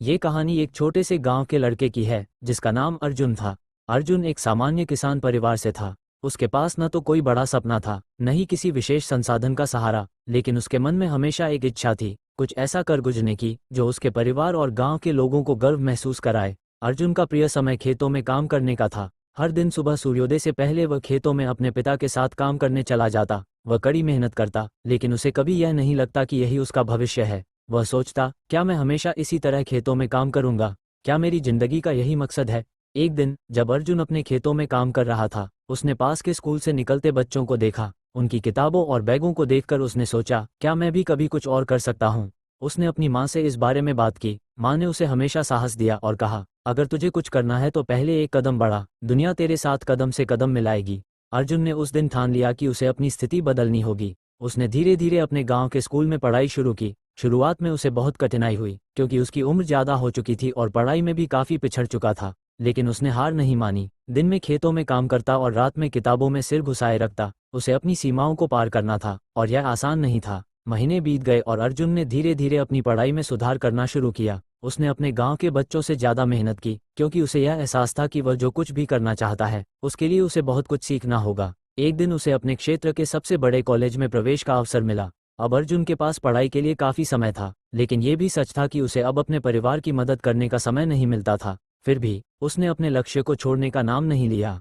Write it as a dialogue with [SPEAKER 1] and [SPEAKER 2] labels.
[SPEAKER 1] ये कहानी एक छोटे से गांव के लड़के की है जिसका नाम अर्जुन था। अर्जुन एक सामान्य किसान परिवार से था। उसके पास न तो कोई बड़ा सपना था, न ही किसी विशेष संसाधन का सहारा, लेकिन उसके मन में हमेशा एक इच्छा थी, कुछ ऐसा कर गुजरने की जो उसके परिवार और गांव के लोगों को गर्व महसूस कराए। अर्जुन का प्रिय समय खेतों में काम करने का था। हर दिन सुबह सूर्योदय से पहले वह खेतों में अपने पिता के साथ काम करने चला जाता। वह कड़ी मेहनत करता, लेकिन उसे कभी यह नहीं लगता कि यही उसका भविष्य है। वह सोचता, क्या मैं हमेशा इसी तरह खेतों में काम करूंगा? क्या मेरी जिंदगी का यही मकसद है? एक दिन जब अर्जुन अपने खेतों में काम कर रहा था, उसने पास के स्कूल से निकलते बच्चों को देखा। उनकी किताबों और बैगों को देखकर उसने सोचा, क्या मैं भी कभी कुछ और कर सकता हूँ? उसने अपनी माँ से इस बारे में बात की। माँ ने उसे हमेशा साहस दिया और कहा, अगर तुझे कुछ करना है तो पहले एक कदम बढ़ा, दुनिया तेरे साथ कदम से कदम मिलाएगी। अर्जुन ने उस दिन ठान लिया कि उसे अपनी स्थिति बदलनी होगी। उसने धीरे धीरे अपने गांव के स्कूल में पढ़ाई शुरू की। शुरुआत में उसे बहुत कठिनाई हुई, क्योंकि उसकी उम्र ज़्यादा हो चुकी थी और पढ़ाई में भी काफ़ी पिछड़ चुका था। लेकिन उसने हार नहीं मानी। दिन में खेतों में काम करता और रात में किताबों में सिर घुसाए रखता। उसे अपनी सीमाओं को पार करना था, और यह आसान नहीं था। महीने बीत गए और अर्जुन ने धीरे धीरे अपनी पढ़ाई में सुधार करना शुरू किया। उसने अपने गांव के बच्चों से ज़्यादा मेहनत की, क्योंकि उसे यह एहसास था कि वह जो कुछ भी करना चाहता है, उसके लिए उसे बहुत कुछ सीखना होगा। एक दिन उसे अपने क्षेत्र के सबसे बड़े कॉलेज में प्रवेश का अवसर मिला। अब अर्जुन के पास पढ़ाई के लिए काफ़ी समय था, लेकिन यह भी सच था कि उसे अब अपने परिवार की मदद करने का समय नहीं मिलता था। फिर भी उसने अपने लक्ष्य को छोड़ने का नाम नहीं लिया।